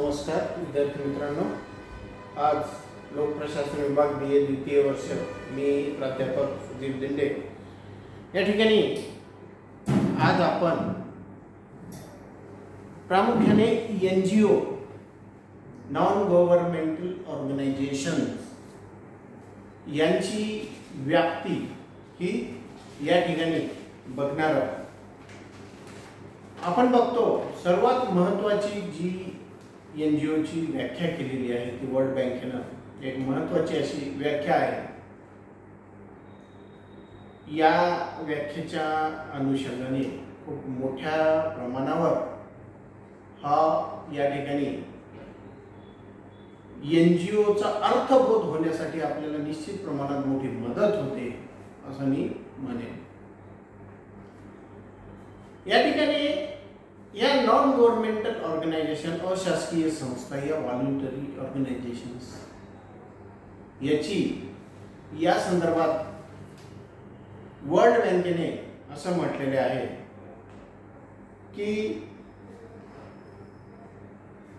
नमस्कार विद्यार्थी मित्रांनो, आज लोकप्रशासन विभाग BA द्वितीय वर्ष मी प्राध्यापक सुदीप दिंडे या ठिकाणी आज आपण प्रामुख्याने NGO नॉन गव्हर्नमेंटल ऑर्गनायझेशन यांची व्याप्ती ही या ठिकाणी बघणार आहोत। आपण बघतो सर्वात महत्त्वाची जी NGO ची व्याख्या केलेली आहे ती वर्ल्ड बँकेनं एक महत्त्वाची अशी व्याख्या आहे। या व्याख्येच्या अनुषंगाने खूप मोठ्या प्रमाणावर हा या ठिकाणी NGOचा अर्थबोध होण्यासाठी आपल्याला निश्चित प्रमाणात मोठी मदत होते असं मी म्हणेन। या ठिकाणी या नॉन गव्हर्नमेंटल ऑर्गनायझेशन अशासकीय संस्था या व्हॉलंटरी ऑर्गनायझेशन्स याची या संदर्भात वर्ल्ड बँकेने असं म्हटलेले आहे की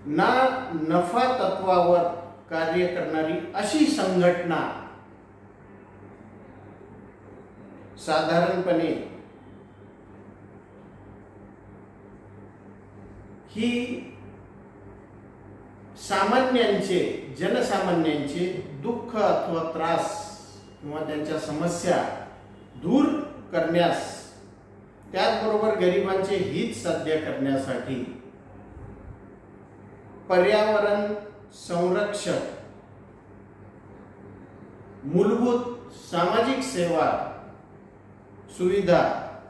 ना नफा तत्वावर कार्य करणारी अशी संघटना साधारणपणे ही सामान्यांचे जनसामान्यांचे दुःख अथवा त्रास किंवा त्यांच्या समस्या दूर करण्यास त्याचबरोबर गरिबांचे हित साध्य करण्यासाठी पर्यावरण संरक्षण, मूलभूत सामाजिक सेवा सुविधा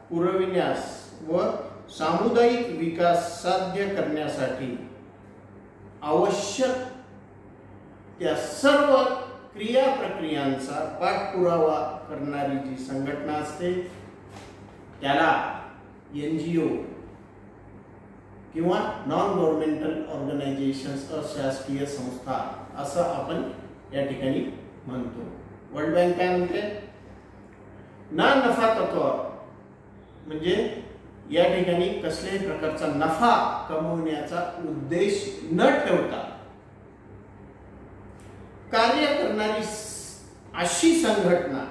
पुरविण्यास व सामुदायिक विकास साध्य करण्यासाठी आवश्यक त्या सर्व क्रिया प्रक्रियांचा पाठपुरावा करणारी जी संघटना असते त्याला NGO किंवा नॉन गव्हर्नमेंटल ऑर्गनायझेशन्स अशासकीय संस्था असं आपण या ठिकाणी म्हणतो। वर्ल्ड बँक काय म्हणते, ना नफा तत्व म्हणजे या ठिकाणी कसल्याही प्रकारचा नफा कमवण्याचा उद्देश न ठेवता कार्य करणारी अशी संघटना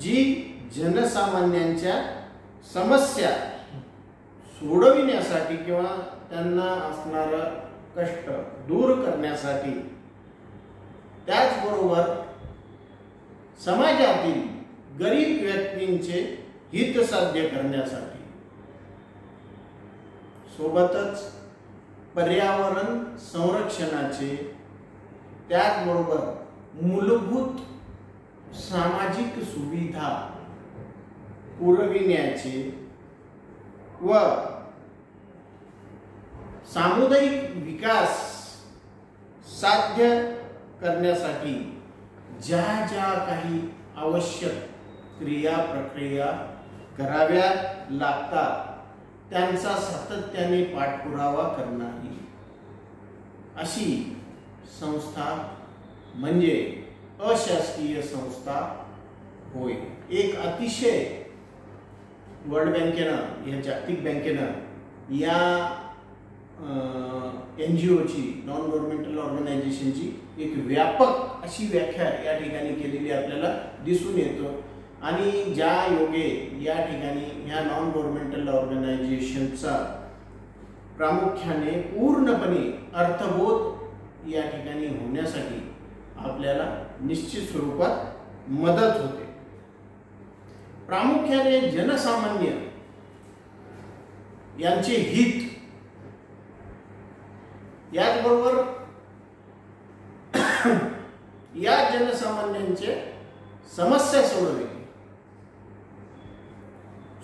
जी जनसामान्यांच्या समस्या सोडविण्यासाठी किंवा त्यांना असणारा कष्ट दूर करण्यासाठी त्याचबरोबर समाजातील गरीब व्यक्तींचे हित साध्य करण्यासाठी सोबतच पर्यावरण संरक्षणाचे त्याचबरोबर मूलभूत सामाजिक सुविधा पुरविण्याचे व सामुदायिक विकास साध्य करण्यासाठी ज्या ज्या काही आवश्यक क्रिया प्रक्रिया कराव्या लागतात त्यांचा सातत्याने पाठपुरावा करणारी अशी संस्था म्हणजे अशासकीय संस्था होय। एक अतिशय वर्ल्ड बँकेनं या जागतिक बँकेनं या NGO ची नॉन गव्हर्नमेंटल ऑर्गनायझेशनची एक व्यापक अशी व्याख्या या ठिकाणी केलेली आपल्याला दिसून येतो आणि ज्या योगे या ठिकाणी ह्या नॉन गव्हर्नमेंटल ऑर्गनायझेशनचा प्रामुख्याने पूर्णपणे अर्थबोध या ठिकाणी होण्यासाठी आपल्याला निश्चित स्वरूपात मदत होते। प्रामुख्याने जनसामान्य यांचे हित याचबरोबर या जनसामान्यांचे समस्या सोडवणे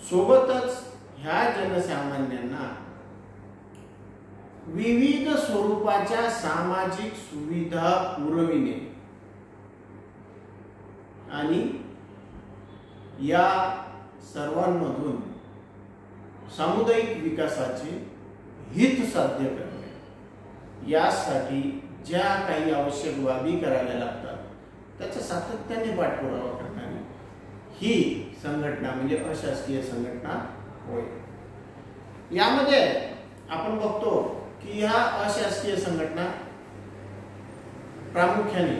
सोबतच ह्या जनसामान्यांना विविध स्वरूपाच्या सामाजिक सुविधा पुरविणे आणि या सर्वांमधून सामुदायिक विकासाचे हित साध्य करणे यासाठी ज्या काही आवश्यक बाबी कराव्या लागतात त्याचा सातत्याने पाठपुरावा करणारी ही संघटना म्हणजे अशासकीय संघटना होय। यामध्ये आपण बघतो की ह्या अशासकीय संघटना प्रामुख्याने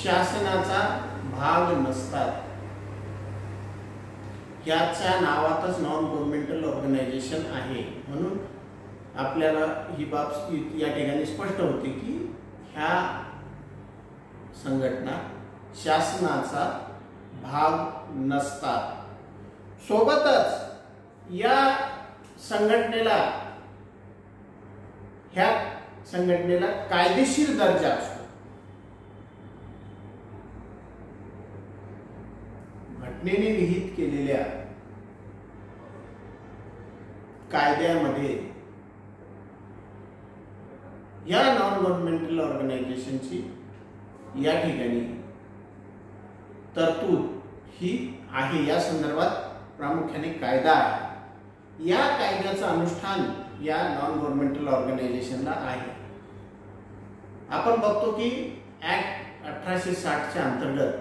शासनाचा भाग नसतात. याच्या नावातच नॉन गव्हर्नमेंटल ऑर्गनायझेशन आहे. म्हणून आपल्याला ही बाब या ठिकाणी स्पष्ट होते की ह्या संघटना शासनाचा भाग नसतात. सोबतच या संघटनेला कायदेशीर दर्जा असतो. घटनेने विहित केलेल्या कायद्यामध्ये या नॉन गव्हर्नमेंटल ऑर्गनायझेशनची या ठिकाणी तरतूद ही आहे. या संदर्भात प्रामुख्याने कायदा आहे. या कायद्याचं अनुष्ठान या नॉन गव्हर्नमेंटल ऑर्गनायझेशनला आहे. आपण बघतो की ऍक्ट 1860च्या अंतर्गत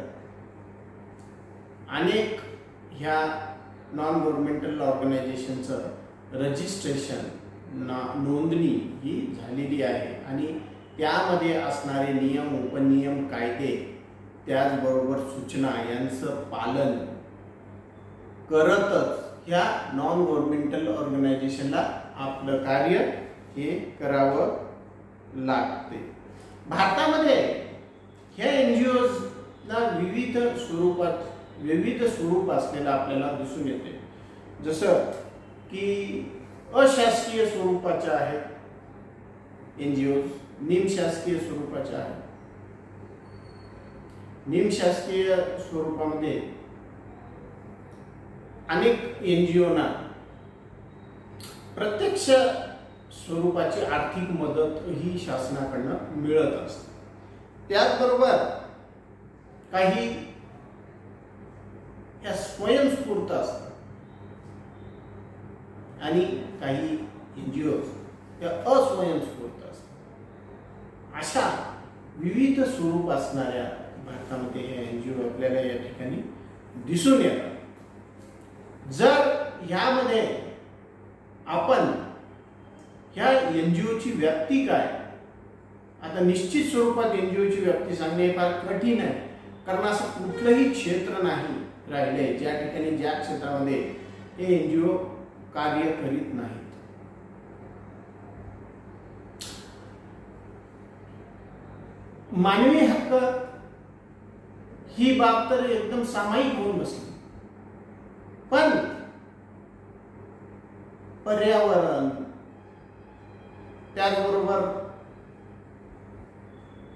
अनेक ह्या नॉन गव्हर्नमेंटल ऑर्गनायझेशनचं रजिस्ट्रेशन नोंदणी ही झालेली आहे आणि त्यामध्ये असणारे नियम, उपनियम, कायदे, त्याचबरोबर सूचना यांचं पालन करतच ह्या नॉन गव्हर्नमेंटल ऑर्गनायझेशनला आपलं कार्य हे करावं लागते. भारतामध्ये ह्या NGOजना विविध स्वरूप असलेलं आपल्याला दिसून येते. जसं की अशासकीय स्वरूपाच्या आहेत NGOज, निमशासकीय स्वरूपाच्या आहेत. निमशासकीय स्वरूपामध्ये अनेक NGOना प्रत्यक्ष स्वरूपाची आर्थिक मदत ही शासनाकडनं मिळत असते. त्याचबरोबर काही ह्या स्वयंस्फूर्त असतात आणि काही NGOज त्या अस्वयंस्फूर्त असतात. अशा विविध स्वरूप असणाऱ्या भारतामध्ये हे NGO आपल्याला या ठिकाणी दिसून येतात. जर ह्यामध्ये आपण ह्या NGOची व्याप्ती काय, आता निश्चित स्वरूपात NGOची व्याप्ती सांगणे फार कठीण आहे. कारण असं कुठलंही क्षेत्र नाही राहिले ज्या ठिकाणी ज्या क्षेत्रामध्ये हे NGO कार्य करीत नाहीत. मानवी हक्क ही बाब तर एकदम सामायिक होऊन बसली. पण पर्यावरण, त्याचबरोबर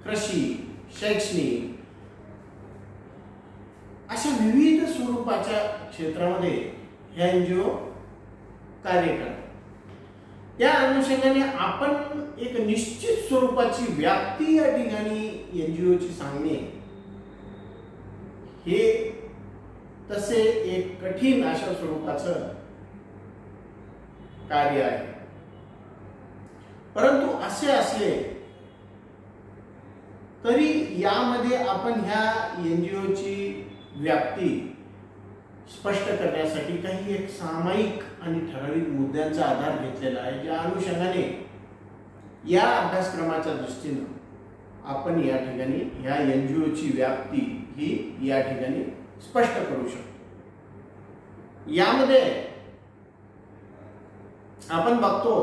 कृषी, शैक्षणिक अशा विविध स्वरूपाच्या क्षेत्रामध्ये ह्या NGO कार्य करतात. त्या अनुषंगाने आपण एक निश्चित स्वरूपाची व्याप्ती या ठिकाणी NGOची सांगणे हे तसे एक कठीण अशा स्वरूपाचं कार्य आहे. परंतु असे असले तरी यामध्ये आपण ह्या NGOची व्याप्ती स्पष्ट करण्यासाठी काही एक सामायिक आणि ठराविक मुद्द्यांचा आधार घेतलेला आहे, ज्या अनुषंगाने या अभ्यासक्रमाच्या दृष्टीनं आपण या ठिकाणी ह्या NGOची व्याप्ती ही या ठिकाणी स्पष्ट करू शकतो. यामध्ये आपण बघतो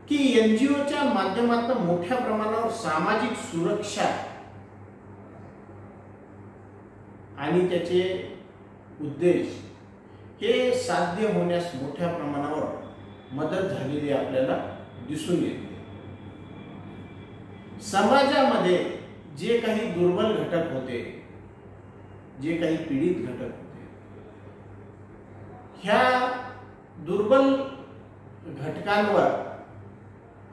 की NGOच्या माध्यमातून मोठ्या प्रमाणावर सामाजिक सुरक्षा आणि त्याचे उद्देश हे साध्य होण्यास मोठ्या प्रमाणावर मदत झालेली आपल्याला दिसून येते. समाजामध्ये जे काही दुर्बल घटक होते, जे काही पीडित घटक होते, ह्या दुर्बल घटकांवर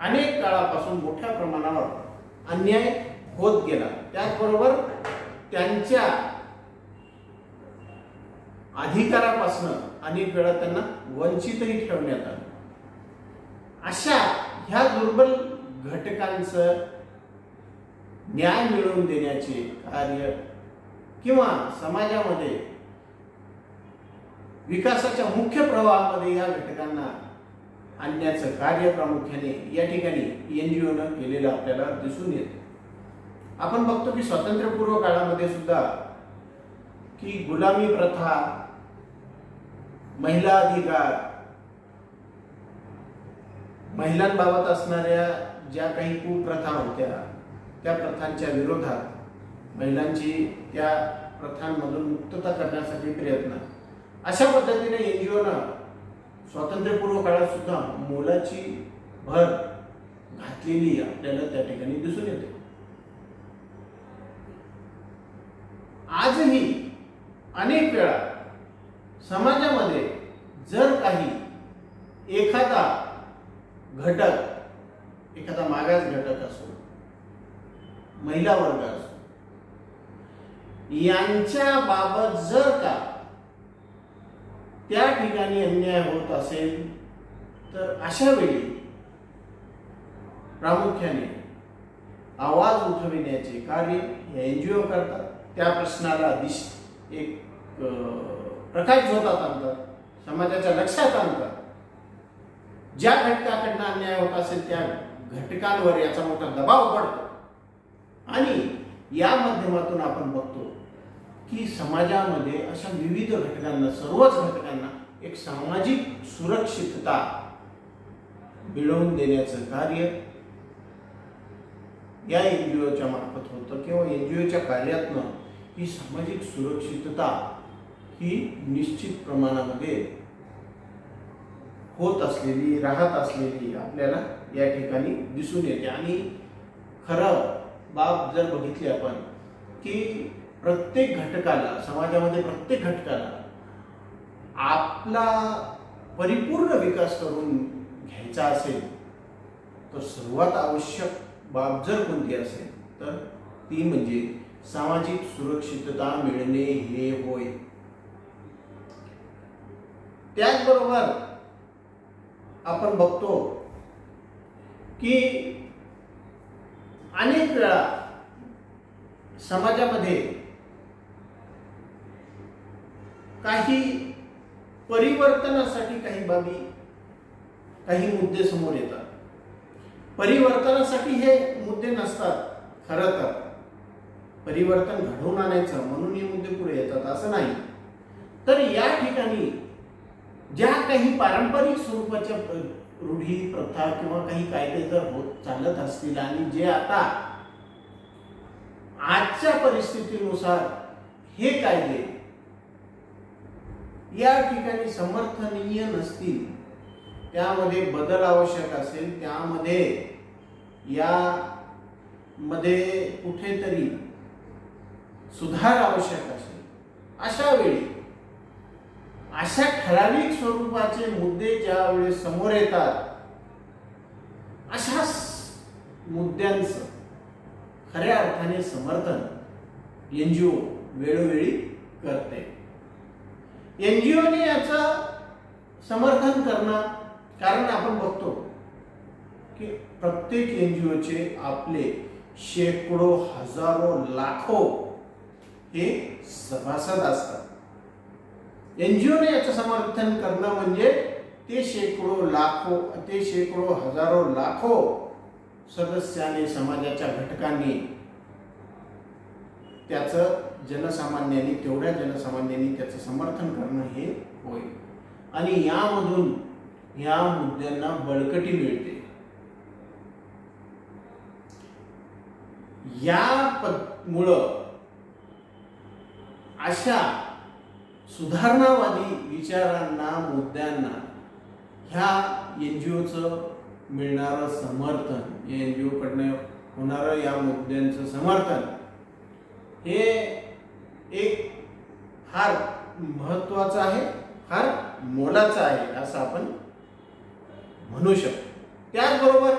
अनेक काळापासून मोठ्या प्रमाणावर अन्याय होत गेला. त्याचबरोबर त्यांच्या अधिकारापासून अनेक वेळा त्यांना वंचितही ठेवण्यात आलं. अशा ह्या दुर्बल घटकांचं न्याय मिळवून देण्याचे कार्य किंवा समाजामध्ये विकासाच्या मुख्य प्रवाहामध्ये या घटकांना आणण्याचं कार्य प्रामुख्याने या ठिकाणी एनजीओनं केलेलं आपल्याला दिसून येतं. आपण बघतो की स्वातंत्र्यपूर्व काळामध्ये सुद्धा की गुलामी प्रथा, महिला अधिकार, महिलांबाबत असणाऱ्या ज्या काही कुप्रथा होत्या त्या प्रथांच्या विरोधात महिलांची त्या प्रथांमधून मुक्तता करण्यासाठी प्रयत्न, अशा पद्धतीने एनजीओनं स्वातंत्र्यपूर्व काळात सुद्धा मोलाची भर घातलेली आपल्याला त्या ठिकाणी दिसून येते. आजही अनेक वेळा समाजामध्ये जर काही एखादा घटक, एखादा मागास घटक असो, महिला वर्ग असो, यांच्या बाबत जर का त्या ठिकाणी अन्याय होत असेल तर अशा वेळी प्रामुख्याने आवाज उठविण्याचे कार्य हे एनजीओ करतात. त्या प्रश्नाला एक प्रकाश झोतात आणतात, समाजाच्या लक्षात आणतात. ज्या घटकाकडनं अन्याय होत असेल त्या घटकांवर याचा मोठा दबाव पडतो आणि या माध्यमातून आपण बघतो की समाजामध्ये अशा विविध घटकांना, सर्वच घटकांना एक सामाजिक सुरक्षितता मिळवून देण्याचं कार्य या एनजीओच्या मार्फत होतं किंवा एनजीओच्या कार्यातनं ही सामाजिक सुरक्षितता ही निश्चित प्रमाणामध्ये होत असलेली, राहत असलेली आपल्याला या ठिकाणी दिसून येते. आणि खरं बाब जर बघितली आपण की प्रत्येक घटकाला, समाजामध्ये प्रत्येक घटकाला आपला परिपूर्ण विकास करून घ्यायचा असेल तर सर्वात आवश्यक बाब जर कोणती असेल तर ती म्हणजे सामाजिक सुरक्षितता मिळणे हे होय. त्याचबरोबर आपण बघतो की अनेक वेळा समाजामध्ये काही परिवर्तनासाठी काही बाबी, काही मुद्दे समोर येतात. परिवर्तनासाठी हे मुद्दे नसतात. खरं तर परिवर्तन घडवून आणायचं म्हणून हे मुद्दे पुढे येतात असं नाही. तर या ठिकाणी ज्या काही पारंपरिक स्वरूपाच्या रूढी, प्रथा किंवा काही कायदे जर होत चालत असतील आणि जे आता आजच्या परिस्थितीनुसार हे कायदे या ठिकाणी समर्थनीय नसतील, त्यामध्ये बदल आवश्यक असेल, त्यामध्ये यामध्ये कुठेतरी सुधार आवश्यक असेल, अशा वेळी अशा ठराविक स्वरूपाचे मुद्दे ज्या वेळेस समोर येतात, अशा मुद्द्यांचं खऱ्या अर्थाने समर्थन एनजीओ वेळोवेळी करते. एनजीओने याचं समर्थन करणं, कारण आपण बघतो की प्रत्येक एनजीओचे आपले शेकडो, हजारो, लाखो हे सभासद असतात. एनजीओने याचं समर्थन करणं म्हणजे ते शेकडो, हजारो, लाखो सदस्याने, समाजाच्या घटकांनी त्याचं जनसामान्यांनी, तेवढ्या जनसामान्यांनी त्याचं समर्थन करणं हे होय. आणि यामधून या मुद्द्यांना बळकटी मिळते. यामुळं अशा सुधारणावादी विचारांना, मुद्द्यांना ह्या एनजीओचं मिळणारं समर्थन, एनजीओ कडनं होणारं या मुद्द्यांचं समर्थन हे एक फार महत्त्वाचं आहे, फार मोलाचं आहे असं आपण म्हणू शकतो. त्याचबरोबर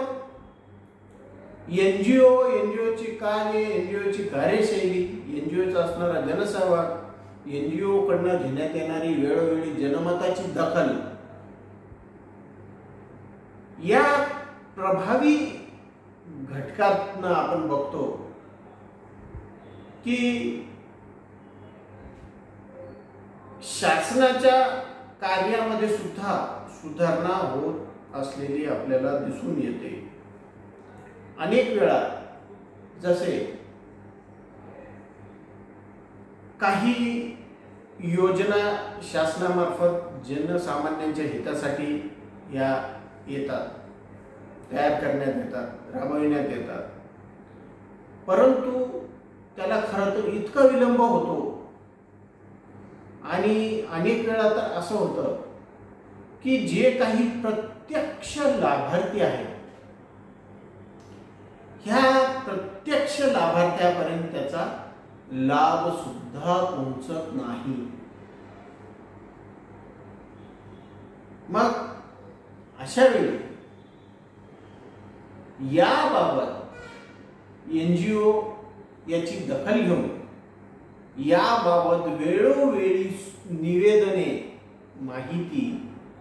एनजीओची कार्य, एनजीओची कार्यशैली, एनजीओचा असणारा जनसहभाग, एनजीओ कडनं घेण्यात येणारी वेळोवेळी जनमताची दखल, या प्रभावी घटकातनं आपण बघतो की शासनाच्या कार्यामध्ये सुद्धा सुधारणा होत असलेली आपल्याला दिसून येते. अनेक वेळा जसे काही योजना शासनामार्फत जनसामान्यांच्या हितासाठी या येतात, तयार करण्यात येतात, राबविण्यात येतात, परंतु त्याला खरं तर इतका विलंब होतो आणि अनेक वेळा तर असं होतं की जे काही प्रत्यक्ष लाभार्थी आहेत ह्या प्रत्यक्ष लाभार्थ्यापर्यंत त्याचा लाभ सुद्धा पोहोचत नाही. मग अशा वेळी याबाबत NGO याची दखल घेऊन याबाबत वेळोवेळी निवेदने, माहिती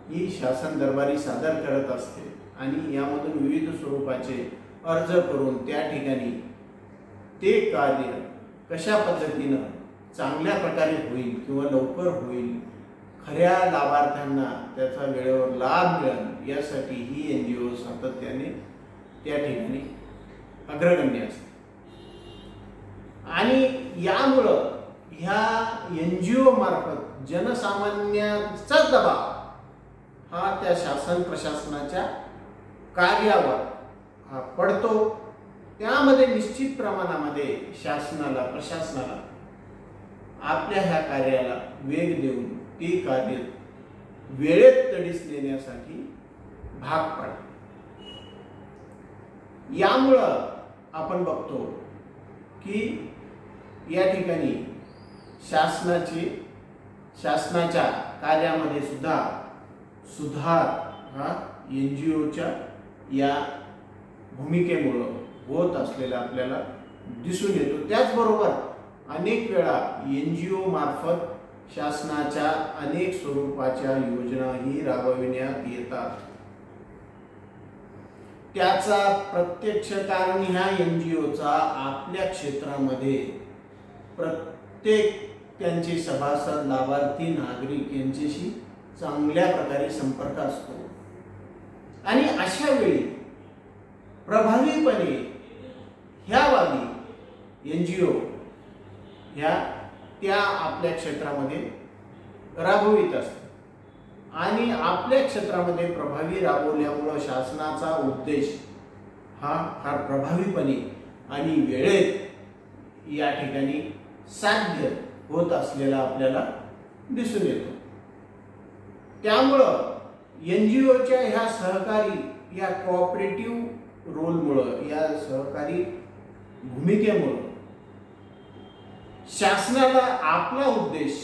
ही शासन दरबारी सादर करत असते आणि यामधून विविध स्वरूपाचे अर्ज करून त्या ठिकाणी ते कार्य कशा पद्धतीनं चांगल्या प्रकारे होईल किंवा लवकर होईल, खऱ्या लाभार्थ्यांना त्याचा वेळेवर लाभ मिळेल यासाठी ही NGO सातत्याने त्या ठिकाणी अग्रगण्य असते. आणि यामुळं ह्या NGO मार्फत जनसामान्यांचा दबाव हा त्या शासन प्रशासनाच्या कार्यावर हा पडतो. त्यामध्ये निश्चित प्रमाणामध्ये शासनाला, प्रशासनाला आपल्या ह्या कार्याला वेग देऊन ते कार्य वेळेत तडीस नेण्यासाठी भाग पडते. यामुळं आपण बघतो की या ठिकाणी शासनाच्या कार्यामध्ये सुद्धा सुधार हा NGOच्या या भूमिकेमुळं होत असलेला आपल्याला दिसून येतो. त्याचबरोबर अनेक वेळा NGO मार्फत शासनाच्या अनेक स्वरूपाच्या योजनाही राबविण्यात येतात. त्याचा प्रत्यक्ष कारण ह्या NGOचा आपल्या क्षेत्रामध्ये प्रत्येक त्यांचे सभासद, लाभार्थी, नागरिक यांच्याशी चांगल्या प्रकारे संपर्क असतो आणि अशा वेळी प्रभावीपणे ह्या बाबी NGO ह्या त्या आपल्या क्षेत्रामध्ये राबवित असतात आणि आपल्या क्षेत्रामध्ये प्रभावी राबवल्यामुळे शासनाचा उद्देश हा फार प्रभावीपणे आणि वेळेत या ठिकाणी साध्य होत असलेला आपल्याला दिसून येतो. त्यामुळं NGOच्या ह्या सहकारी, या कोऑपरेटिव्ह रोलमुळं, या सहकारी भूमिकेमुळं शासनाला आपला उद्देश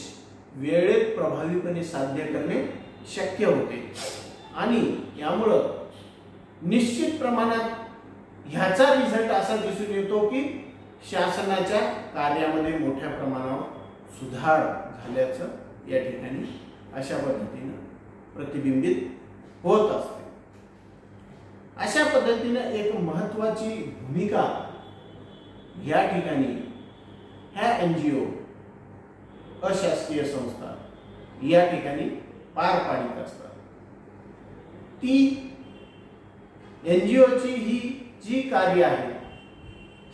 वेळेत प्रभावीपणे साध्य करणे शक्य होते आणि यामुळं निश्चित प्रमाणात ह्याचा रिझल्ट असा दिसून येतो की शासनाच्या कार्यामध्ये मोठ्या प्रमाणावर सुधार झाल्याचं या ठिकाणी अशा पद्धतीनं प्रतिबिंबित होत असते. अशा पद्धतीनं एक महत्त्वाची भूमिका या ठिकाणी ह्या NGO, अशासकीय संस्था या ठिकाणी पार पाडित असतात. ती NGOची ही जी कार्य आहे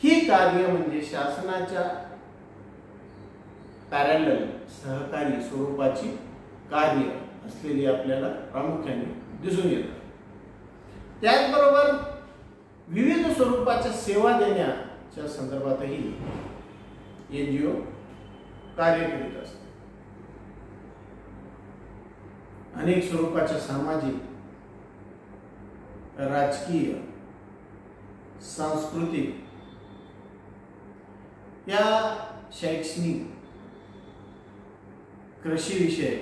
ही कार्य म्हणजे शासनाच्या पॅरलल सहकारी स्वरूपाची कार्य असलेली आपल्याला प्रामुख्याने दिसून येतात. त्याचबरोबर विविध स्वरूपाच्या सेवा देण्याच्या संदर्भातही NGO कार्य करीत असते. अनेक स्वरूपाच्या सामाजिक, राजकीय, सांस्कृतिक, या शैक्षणिक, कृषी विषय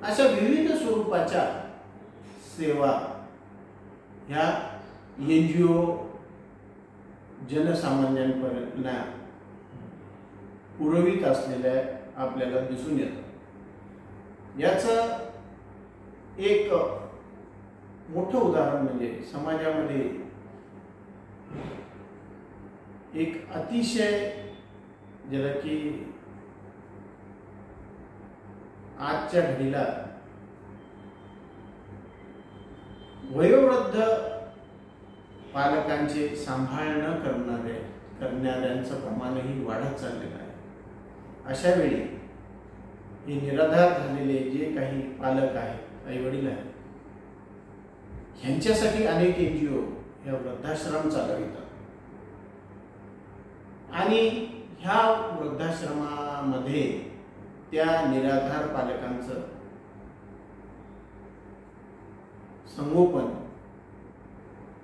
अशा विविध स्वरूपाच्या सेवा ह्या NGO जनसामान्यांपर्यंत पुरवित असलेल्या आपल्याला दिसून येतं. याचं एक मोठं उदाहरण म्हणजे समाजामध्ये एक अतिशय ज्याला की आजच्या घडीला वयोवृद्ध पालकांचे सांभाळ न करणाऱ्यांचं प्रमाणही वाढत चाललेलं आहे. अशा वेळी हे निराधार झालेले जे काही पालक आहेत, आई वडील आहेत, ह्यांच्यासाठी अनेक NGO या वृद्धाश्रम चालवितात आणि ह्या वृद्धाश्रमामध्ये त्या निराधार पालकांचं संगोपन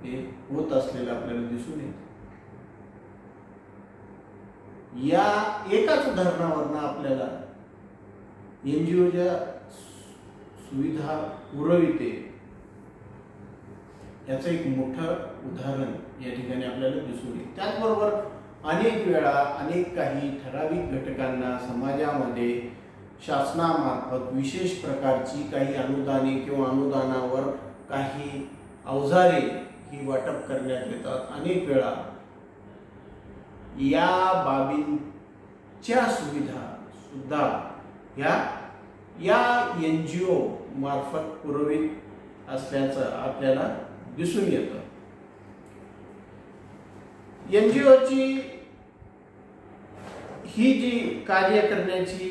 हे होत असलेलं आपल्याला दिसून येतं. या एकाच उदाहरणावरनं आपल्याला NGO ज्या सुविधा पुरविते याचं एक मोठं उदाहरण या ठिकाणी आपल्याला दिसून येईल. त्याचबरोबर अनेक वेळा अनेक काही ठराविक घटकांना समाजामध्ये शासनामार्फत विशेष प्रकारची काही अनुदाने किंवा अनुदानावर काही अवजारे ही वाटप करण्यात येतात. अनेक वेळा या बाबींच्या सुविधा सुद्धा या NGO मार्फत पुरवित असल्याचं आपल्याला दिसून येतं. NGOची ही जी कार्य करण्याची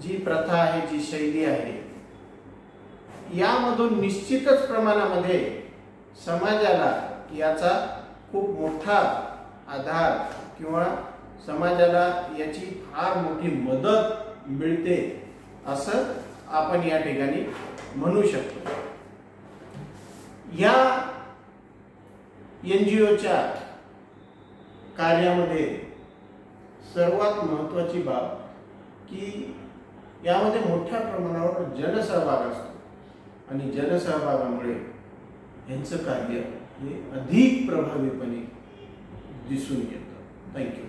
जी प्रथा आहे, जी शैली आहे, यामधून निश्चितच प्रमाणामध्ये समाजाला याचा खूप मोठा आधार किंवा समाजाला याची फार मोठी मदत मिळते असं आपण या ठिकाणी म्हणू शकतो. या NGOच्या कार्यामध्ये सर्वात महत्त्वाची बाब की यामध्ये मोठ्या प्रमाणावर जनसहभाग असतो आणि जनसहभागामुळे यांचं कार्य हे अधिक प्रभावीपणे दिसून येतं. थँक्यू.